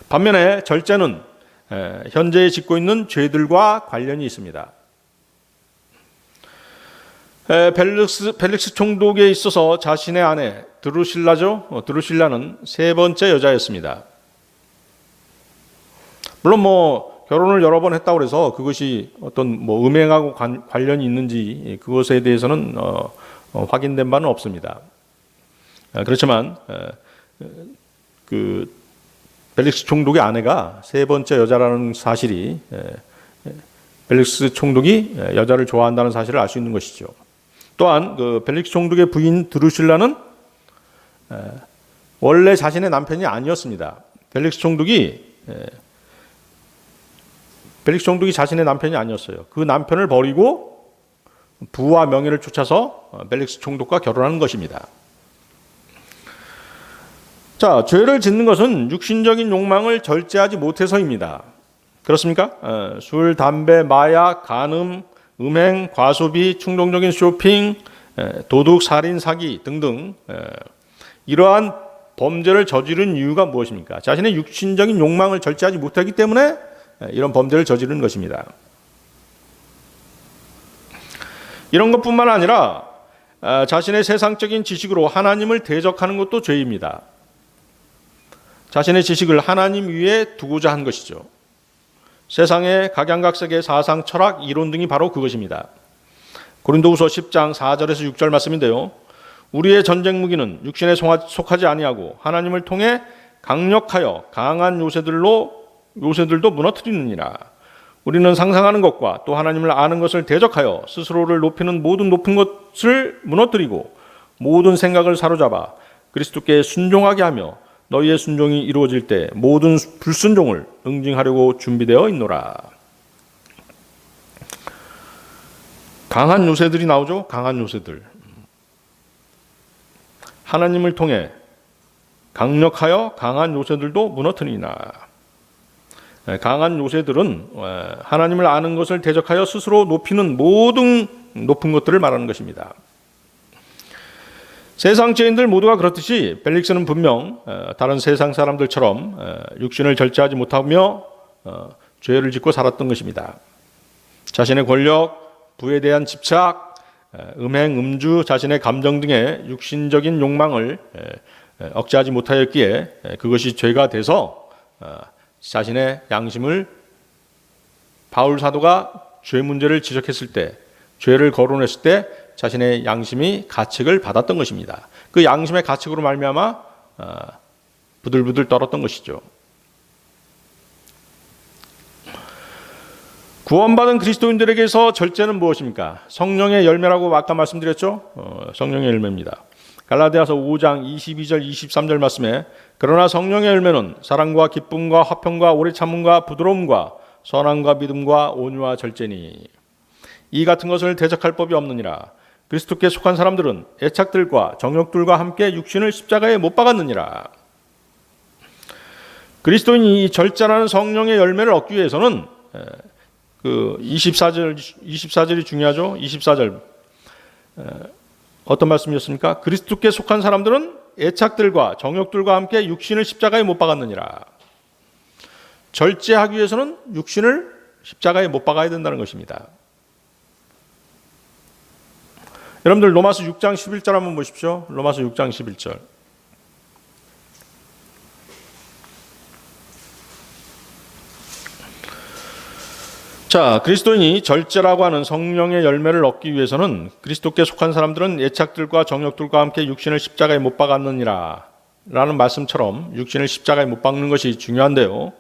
반면에 절제는 현재 짓고 있는 죄들과 관련이 있습니다. 벨릭스 총독에 있어서 자신의 아내 드루실라는 세 번째 여자였습니다. 물론 결혼을 여러 번 했다고 해서 그것이 어떤 음행하고 관련이 있는지 그것에 대해서는 확인된 바는 없습니다. 그렇지만 그 벨릭스 총독의 아내가 세 번째 여자라는 사실이 벨릭스 총독이 여자를 좋아한다는 사실을 알 수 있는 것이죠. 또한 그 벨릭스 총독의 부인 드루실라는 원래 자신의 남편이 아니었습니다. 벨릭스 총독이 자신의 남편이 아니었어요. 그 남편을 버리고 부와 명예를 쫓아서 벨릭스 총독과 결혼하는 것입니다. 자, 죄를 짓는 것은 육신적인 욕망을 절제하지 못해서입니다. 그렇습니까? 술, 담배, 마약, 간음, 음행, 과소비, 충동적인 쇼핑, 도둑, 살인, 사기 등등 이러한 범죄를 저지른 이유가 무엇입니까? 자신의 육신적인 욕망을 절제하지 못하기 때문에 이런 범죄를 저지르는 것입니다. 이런 것뿐만 아니라 자신의 세상적인 지식으로 하나님을 대적하는 것도 죄입니다. 자신의 지식을 하나님 위에 두고자 한 것이죠. 세상의 각양각색의 사상, 철학, 이론 등이 바로 그것입니다. 고린도후서 10장 4절에서 6절 말씀인데요. 우리의 전쟁 무기는 육신에 속하지 아니하고 하나님을 통해 강력하여 강한 요새들도 무너뜨리느니라. 우리는 상상하는 것과 또 하나님을 아는 것을 대적하여 스스로를 높이는 모든 높은 것을 무너뜨리고 모든 생각을 사로잡아 그리스도께 순종하게 하며 너희의 순종이 이루어질 때 모든 불순종을 응징하려고 준비되어 있노라. 강한 요새들이 나오죠. 강한 요새들. 하나님을 통해 강력하여 강한 요새들도 무너뜨리나. 강한 요새들은 하나님을 아는 것을 대적하여 스스로 높이는 모든 높은 것들을 말하는 것입니다. 세상 죄인들 모두가 그렇듯이 벨릭스는 분명 다른 세상 사람들처럼 육신을 절제하지 못하며 죄를 짓고 살았던 것입니다. 자신의 권력, 부에 대한 집착, 음행, 음주, 자신의 감정 등의 육신적인 욕망을 억제하지 못하였기에 그것이 죄가 돼서 자신의 양심을 바울 사도가 죄 문제를 지적했을 때, 죄를 거론했을 때 자신의 양심이 가책을 받았던 것입니다. 그 양심의 가책으로 말미암아 부들부들 떨었던 것이죠. 구원받은 그리스도인들에게서 절제는 무엇입니까? 성령의 열매라고 아까 말씀드렸죠? 성령의 열매입니다. 갈라디아서 5장 22절 23절 말씀에 그러나 성령의 열매는 사랑과 기쁨과 화평과 오래 참음과 부드러움과 선함과 믿음과 온유와 절제니 이 같은 것을 대적할 법이 없느니라. 그리스도께 속한 사람들은 애착들과 정욕들과 함께 육신을 십자가에 못 박았느니라. 그리스도인이 이 절제라는 성령의 열매를 얻기 위해서는 그 24절이 중요하죠. 24절 어떤 말씀이었습니까? 그리스도께 속한 사람들은 애착들과 정욕들과 함께 육신을 십자가에 못 박았느니라. 절제하기 위해서는 육신을 십자가에 못 박아야 된다는 것입니다. 여러분들 로마서 6장 11절 한번 보십시오. 로마서 6장 11절. 자, 그리스도인이 절제라고 하는 성령의 열매를 얻기 위해서는 그리스도께 속한 사람들은 애착들과 정욕들과 함께 육신을 십자가에 못 박았느니라 라는 말씀처럼 육신을 십자가에 못 박는 것이 중요한데요.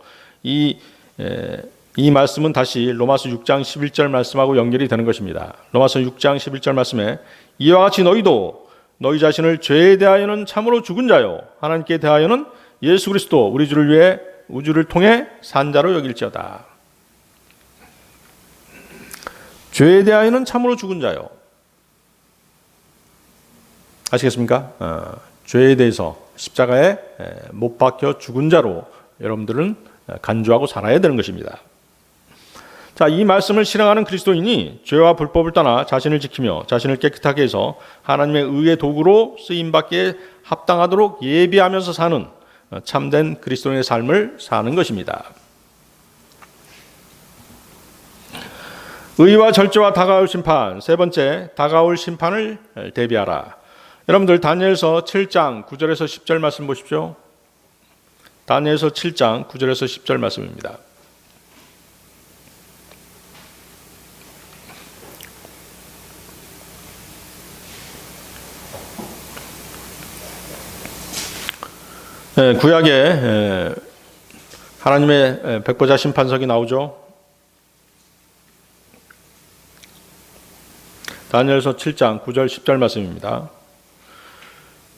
이 말씀은 다시 로마서 6장 11절 말씀하고 연결이 되는 것입니다. 로마서 6장 11절 말씀에 이와 같이 너희도 너희 자신을 죄에 대하여는 참으로 죽은 자요 하나님께 대하여는 예수 그리스도 우리 주를 위해 우주를 통해 산 자로 여길지어다. 죄에 대하여는 참으로 죽은 자요. 아시겠습니까? 죄에 대해서 십자가에 못 박혀 죽은 자로 여러분들은 간주하고 살아야 되는 것입니다. 자, 이 말씀을 실행하는 그리스도인이 죄와 불법을 떠나 자신을 지키며 자신을 깨끗하게 해서 하나님의 의의 도구로 쓰임받기에 합당하도록 예비하면서 사는 참된 그리스도인의 삶을 사는 것입니다. 의와 절제와 다가올 심판, 세 번째, 다가올 심판을 대비하라. 여러분들 다니엘서 7장 9절에서 10절 말씀 보십시오. 다니엘서 7장 9절에서 10절 말씀입니다. 구약에 하나님의 백보자 심판석이 나오죠. 다니엘서 7장 9절 10절 말씀입니다.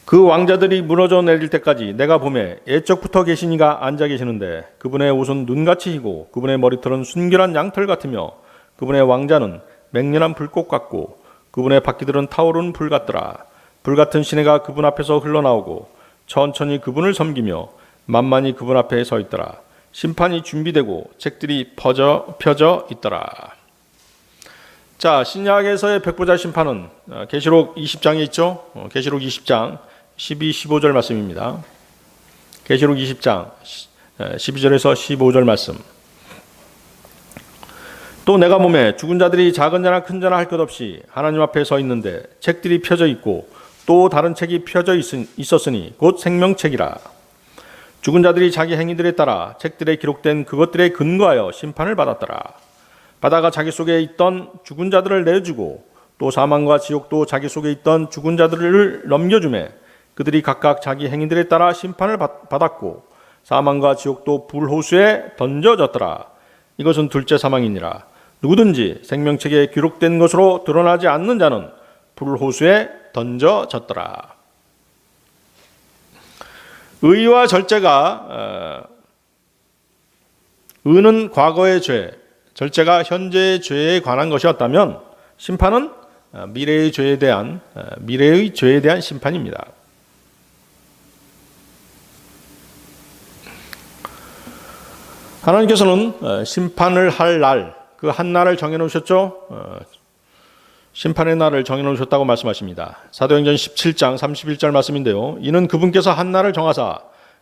그 왕자들이 무너져 내릴 때까지 내가 보매 옛적부터 계신 이가 앉아 계시는데 그분의 옷은 눈같이 희고 그분의 머리털은 순결한 양털 같으며 그분의 왕자는 맹렬한 불꽃 같고 그분의 바퀴들은 타오르는 불 같더라. 불 같은 시내가 그분 앞에서 흘러나오고 천천히 그분을 섬기며 만만히 그분 앞에 서 있더라. 심판이 준비되고 책들이 펴져 있더라. 자, 신약에서의 백보자 심판은 계시록 20장에 있죠. 계시록 20장 12, 15절 말씀입니다. 계시록 20장 12절에서 15절 말씀. 또 내가 몸에 죽은 자들이 작은 자나 큰 자나 할 것 없이 하나님 앞에 서 있는데 책들이 펴져 있고 또 다른 책이 펴져 있었으니 곧 생명책이라. 죽은 자들이 자기 행위들에 따라 책들에 기록된 그것들에 근거하여 심판을 받았더라. 바다가 자기 속에 있던 죽은 자들을 내주고 또 사망과 지옥도 자기 속에 있던 죽은 자들을 넘겨주매 그들이 각각 자기 행위들에 따라 심판을 받았고 사망과 지옥도 불호수에 던져졌더라. 이것은 둘째 사망이니라. 누구든지 생명책에 기록된 것으로 드러나지 않는 자는 불호수에 던져졌더라. 의와 절제가 의는 과거의 죄, 절제가 현재의 죄에 관한 것이었다면 심판은 미래의 죄에 대한 심판입니다. 하나님께서는 심판을 할 날, 그 한 날을 정해놓으셨죠. 심판의 날을 정해놓으셨다고 말씀하십니다. 사도행전 17장 31절 말씀인데요. 이는 그분께서 한 날을 정하사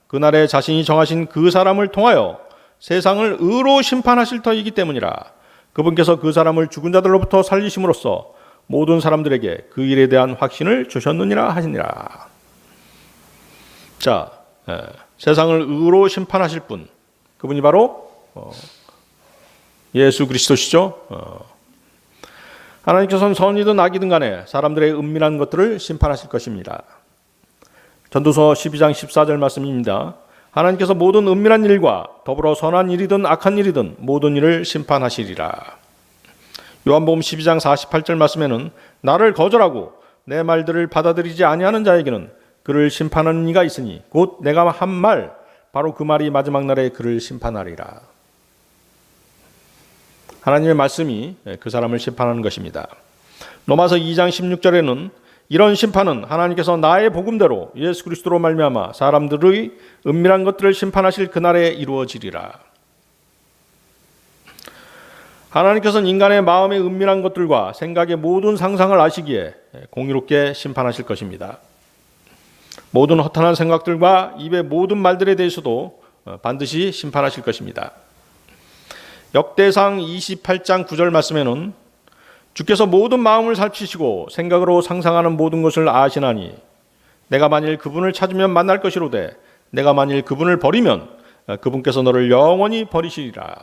그날에 자신이 정하신 그 사람을 통하여 세상을 의로 심판하실 터이기 때문이라. 그분께서 그 사람을 죽은 자들로부터 살리심으로써 모든 사람들에게 그 일에 대한 확신을 주셨느니라 하시니라. 자, 세상을 의로 심판하실 분, 그분이 바로 예수 그리스도시죠. 하나님께서는 선이든 악이든 간에 사람들의 은밀한 것들을 심판하실 것입니다. 전도서 12장 14절 말씀입니다. 하나님께서 모든 은밀한 일과 더불어 선한 일이든 악한 일이든 모든 일을 심판하시리라. 요한복음 12장 48절 말씀에는 나를 거절하고 내 말들을 받아들이지 아니하는 자에게는 그를 심판하는 이가 있으니 곧 내가 한 말 바로 그 말이 마지막 날에 그를 심판하리라. 하나님의 말씀이 그 사람을 심판하는 것입니다. 로마서 2장 16절에는 이런 심판은 하나님께서 나의 복음대로 예수 그리스도로 말미암아 사람들의 은밀한 것들을 심판하실 그날에 이루어지리라. 하나님께서는 인간의 마음의 은밀한 것들과 생각의 모든 상상을 아시기에 공의롭게 심판하실 것입니다. 모든 허탄한 생각들과 입의 모든 말들에 대해서도 반드시 심판하실 것입니다. 역대상 28장 9절 말씀에는 주께서 모든 마음을 살피시고 생각으로 상상하는 모든 것을 아시나니 내가 만일 그분을 찾으면 만날 것이로되 내가 만일 그분을 버리면 그분께서 너를 영원히 버리시리라.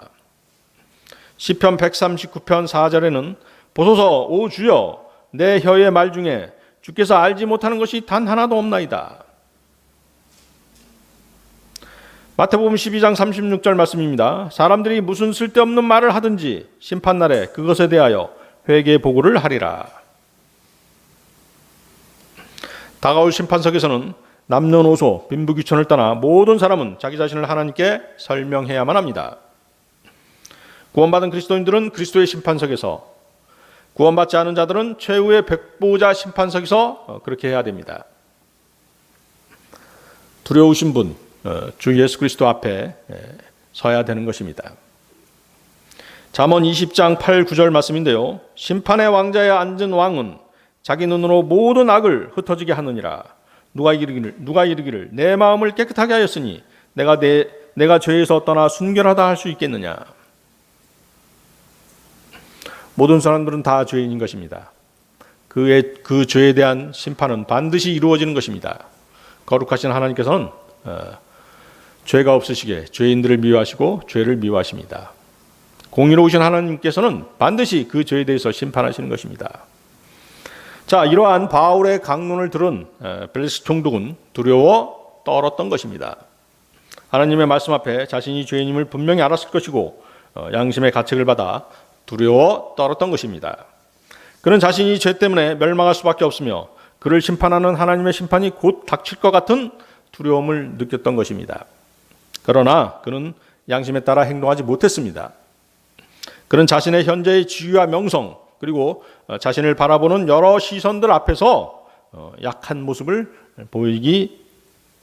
시편 139편 4절에는 보소서 오 주여 내 혀의 말 중에 주께서 알지 못하는 것이 단 하나도 없나이다. 마태복음 12장 36절 말씀입니다. 사람들이 무슨 쓸데없는 말을 하든지 심판날에 그것에 대하여 회개 보고를 하리라. 다가올 심판석에서는 남녀노소 빈부귀천을 떠나 모든 사람은 자기 자신을 하나님께 설명해야만 합니다. 구원받은 그리스도인들은 그리스도의 심판석에서, 구원받지 않은 자들은 최후의 백보자 심판석에서 그렇게 해야 됩니다. 두려우신 분, 주 예수 그리스도 앞에 서야 되는 것입니다. 잠언 20장 8, 9절 말씀인데요. 심판의 왕자에 앉은 왕은 자기 눈으로 모든 악을 흩어지게 하느니라. 누가 이르기를 내 마음을 깨끗하게 하였으니 내가 죄에서 떠나 순결하다 할 수 있겠느냐. 모든 사람들은 다 죄인인 것입니다. 그 죄에 대한 심판은 반드시 이루어지는 것입니다. 거룩하신 하나님께서는 죄가 없으시게 죄인들을 미워하시고 죄를 미워하십니다. 공의로우신 하나님께서는 반드시 그 죄에 대해서 심판하시는 것입니다. 자, 이러한 바울의 강론을 들은 벨리스 총독은 두려워 떨었던 것입니다. 하나님의 말씀 앞에 자신이 죄인임을 분명히 알았을 것이고 양심의 가책을 받아 두려워 떨었던 것입니다. 그는 자신이 죄 때문에 멸망할 수밖에 없으며 그를 심판하는 하나님의 심판이 곧 닥칠 것 같은 두려움을 느꼈던 것입니다. 그러나 그는 양심에 따라 행동하지 못했습니다. 그는 자신의 현재의 지위와 명성 그리고 자신을 바라보는 여러 시선들 앞에서 약한 모습을 보이기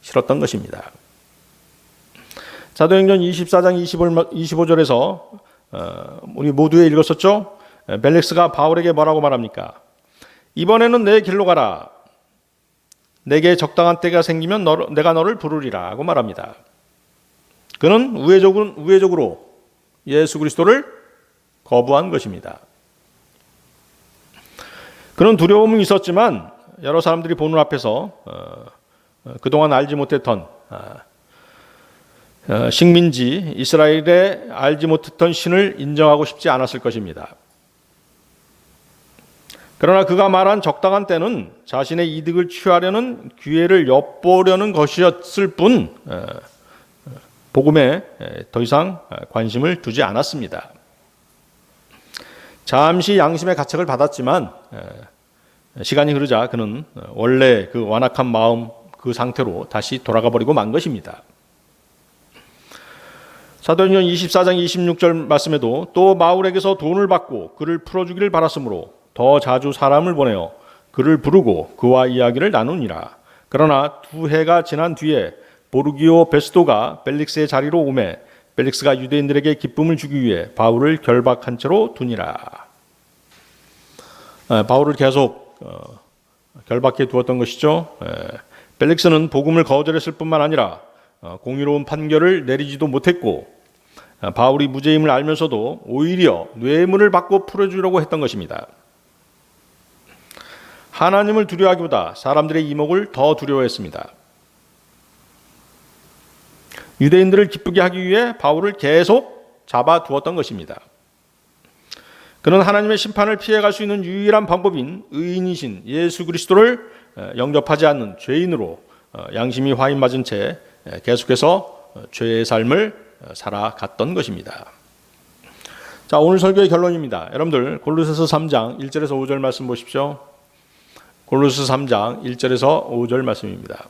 싫었던 것입니다. 사도행전 24장 25절에서 우리 모두에 읽었었죠? 벨릭스가 바울에게 뭐라고 말합니까? 이번에는 내 길로 가라. 내게 적당한 때가 생기면 내가 너를 부르리라 하고 말합니다. 그는 우회적으로 예수 그리스도를 거부한 것입니다. 그는 두려움은 있었지만 여러 사람들이 보는 앞에서 그동안 알지 못했던 식민지 이스라엘에 알지 못했던 신을 인정하고 싶지 않았을 것입니다. 그러나 그가 말한 적당한 때는 자신의 이득을 취하려는 기회를 엿보려는 것이었을 뿐 복음에 더 이상 관심을 두지 않았습니다. 잠시 양심의 가책을 받았지만 시간이 흐르자 그는 원래 그 완악한 마음 그 상태로 다시 돌아가 버리고 만 것입니다. 사도행전 24장 26절 말씀에도 또 바울에게서 돈을 받고 그를 풀어주기를 바랐으므로 더 자주 사람을 보내어 그를 부르고 그와 이야기를 나누니라. 그러나 2해가 지난 뒤에 보르기오 베스도가 벨릭스의 자리로 오매 벨릭스가 유대인들에게 기쁨을 주기 위해 바울을 결박한 채로 두니라. 바울을 계속 결박해 두었던 것이죠. 벨릭스는 복음을 거절했을 뿐만 아니라 공의로운 판결을 내리지도 못했고 바울이 무죄임을 알면서도 오히려 뇌물을 받고 풀어주려고 했던 것입니다. 하나님을 두려워하기보다 사람들의 이목을 더 두려워했습니다. 유대인들을 기쁘게 하기 위해 바울을 계속 잡아두었던 것입니다. 그는 하나님의 심판을 피해갈 수 있는 유일한 방법인 의인이신 예수 그리스도를 영접하지 않는 죄인으로 양심이 화인맞은 채 계속해서 죄의 삶을 살아갔던 것입니다. 자, 오늘 설교의 결론입니다. 여러분들 골로새서 3장 1절에서 5절 말씀 보십시오. 골로새서 3장 1절에서 5절 말씀입니다.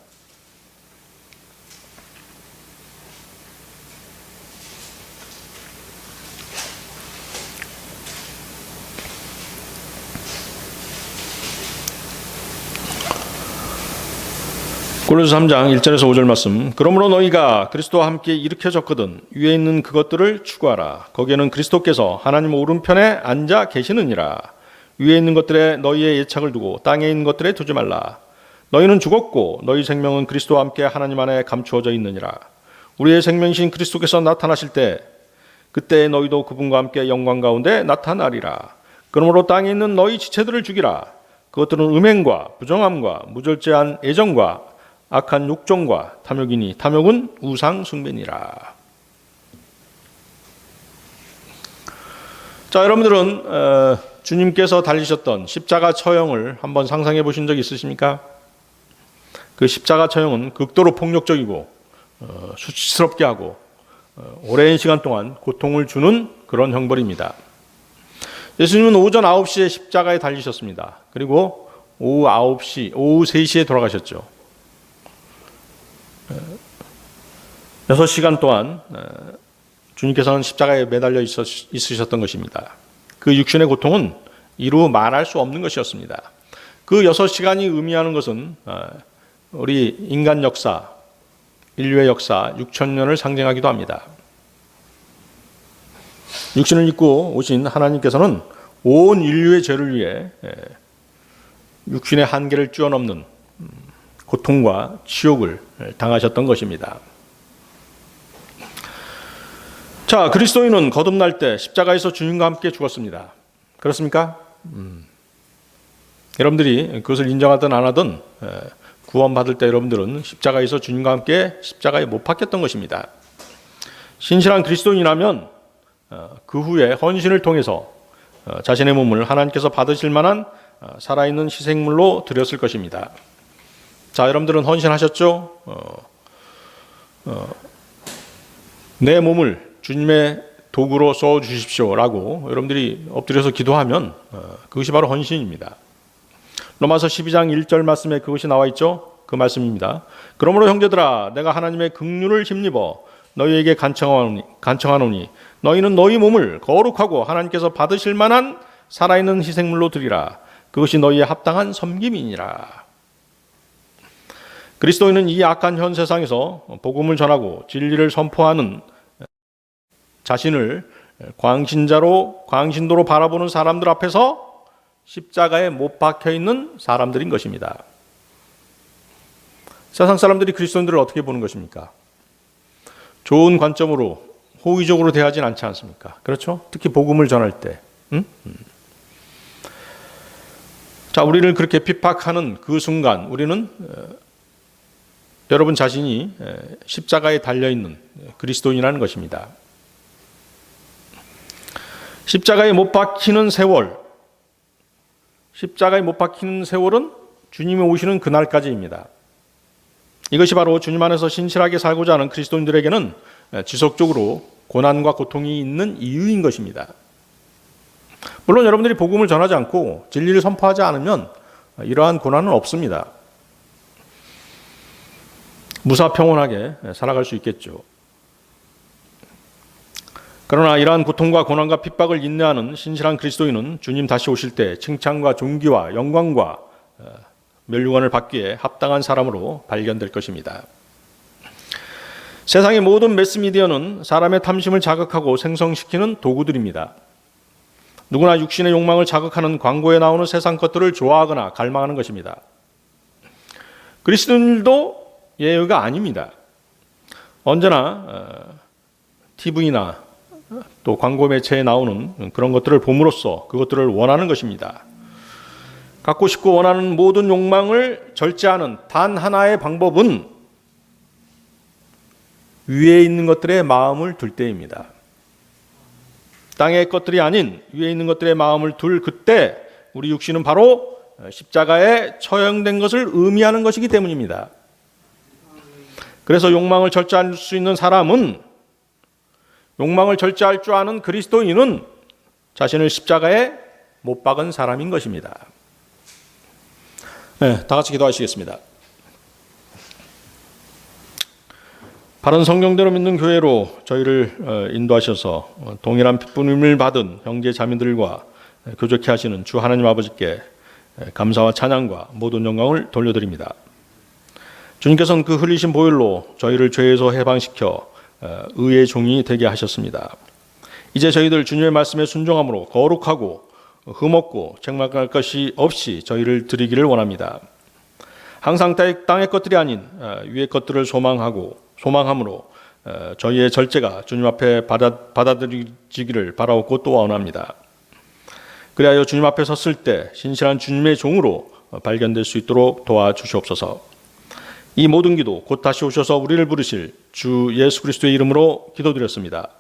골로새 3장 1절에서 5절 말씀. 그러므로 너희가 그리스도와 함께 일으켜졌거든 위에 있는 그것들을 추구하라. 거기에는 그리스도께서 하나님 오른편에 앉아 계시느니라. 위에 있는 것들에 너희의 예착을 두고 땅에 있는 것들에 두지 말라. 너희는 죽었고 너희 생명은 그리스도와 함께 하나님 안에 감추어져 있느니라. 우리의 생명이신 그리스도께서 나타나실 때 그때 너희도 그분과 함께 영광 가운데 나타나리라. 그러므로 땅에 있는 너희 지체들을 죽이라. 그것들은 음행과 부정함과 무절제한 애정과 악한 욕정과 탐욕이니 탐욕은 우상 숭배니라. 자, 여러분들은 주님께서 달리셨던 십자가 처형을 한번 상상해 보신 적 있으십니까? 그 십자가 처형은 극도로 폭력적이고 수치스럽게 하고 오랜 시간 동안 고통을 주는 그런 형벌입니다. 예수님은 오전 9시에 십자가에 달리셨습니다. 그리고 오후 3시에 돌아가셨죠. 6시간 동안 주님께서는 십자가에 매달려 있으셨던 것입니다. 그 육신의 고통은 이루 말할 수 없는 것이었습니다. 그 6시간이 의미하는 것은 우리 인간 역사, 인류의 역사 6,000년을 상징하기도 합니다. 육신을 입고 오신 하나님께서는 온 인류의 죄를 위해 육신의 한계를 뛰어넘는 고통과 치욕을 당하셨던 것입니다. 자, 그리스도인은 거듭날 때 십자가에서 주님과 함께 죽었습니다. 그렇습니까? 여러분들이 그것을 인정하든 안 하든 구원받을 때 여러분들은 십자가에서 주님과 함께 십자가에 못 박혔던 것입니다. 신실한 그리스도인이라면 그 후에 헌신을 통해서 자신의 몸을 하나님께서 받으실 만한 살아있는 희생물로 드렸을 것입니다. 자, 여러분들은 헌신하셨죠? 내 몸을 주님의 도구로 써주십시오 라고 여러분들이 엎드려서 기도하면 그것이 바로 헌신입니다. 로마서 12장 1절 말씀에 그것이 나와 있죠? 그 말씀입니다. 그러므로 형제들아 내가 하나님의 긍휼을 힘입어 너희에게 간청하노니 너희는 너희 몸을 거룩하고 하나님께서 받으실 만한 살아있는 희생물로 드리라. 그것이 너희의 합당한 섬김이니라. 그리스도인은 이 악한 현 세상에서 복음을 전하고 진리를 선포하는 자신을 광신도로 바라보는 사람들 앞에서 십자가에 못 박혀 있는 사람들인 것입니다. 세상 사람들이 그리스도인들을 어떻게 보는 것입니까? 좋은 관점으로 호의적으로 대하진 않지 않습니까? 그렇죠? 특히 복음을 전할 때. 자, 우리를 그렇게 핍박하는 그 순간 우리는 여러분 자신이 십자가에 달려있는 그리스도인이라는 것입니다. 십자가에 못 박히는 세월은 주님이 오시는 그날까지입니다. 이것이 바로 주님 안에서 신실하게 살고자 하는 그리스도인들에게는 지속적으로 고난과 고통이 있는 이유인 것입니다. 물론 여러분들이 복음을 전하지 않고 진리를 선포하지 않으면 이러한 고난은 없습니다. 무사평온하게 살아갈 수 있겠죠. 그러나 이러한 고통과 고난과 핍박을 인내하는 신실한 그리스도인은 주님 다시 오실 때 칭찬과 존귀와 영광과 멸류관을 받기에 합당한 사람으로 발견될 것입니다. 세상의 모든 매스미디어는 사람의 탐심을 자극하고 생성시키는 도구들입니다. 누구나 육신의 욕망을 자극하는 광고에 나오는 세상 것들을 좋아하거나 갈망하는 것입니다. 그리스도인들도 예외가 아닙니다. 언제나 TV나 또 광고 매체에 나오는 그런 것들을 봄으로써 그것들을 원하는 것입니다. 갖고 싶고 원하는 모든 욕망을 절제하는 단 하나의 방법은 위에 있는 것들의 마음을 둘 때입니다. 땅의 것들이 아닌 위에 있는 것들의 마음을 둘 그때 우리 육신은 바로 십자가에 처형된 것을 의미하는 것이기 때문입니다. 그래서 욕망을 절제할 수 있는 사람은, 욕망을 절제할 줄 아는 그리스도인은 자신을 십자가에 못 박은 사람인 것입니다. 네, 다 같이 기도하시겠습니다. 바른 성경대로 믿는 교회로 저희를 인도하셔서 동일한 핏부림을 받은 형제 자매들과 교족케 하시는 주 하나님 아버지께 감사와 찬양과 모든 영광을 돌려드립니다. 주님께서는 그 흘리신 보혈로 저희를 죄에서 해방시켜 의의 종이 되게 하셨습니다. 이제 저희들 주님의 말씀에 순종함으로 거룩하고 흠없고 책망할 것이 없이 저희를 드리기를 원합니다. 항상 땅의 것들이 아닌 위의 것들을 소망함으로 저희의 절제가 주님 앞에 받아들여지기를 바라옵고 또 원합니다. 그리하여 주님 앞에 섰을 때 신실한 주님의 종으로 발견될 수 있도록 도와주시옵소서. 이 모든 기도 곧 다시 오셔서 우리를 부르실 주 예수 그리스도의 이름으로 기도드렸습니다.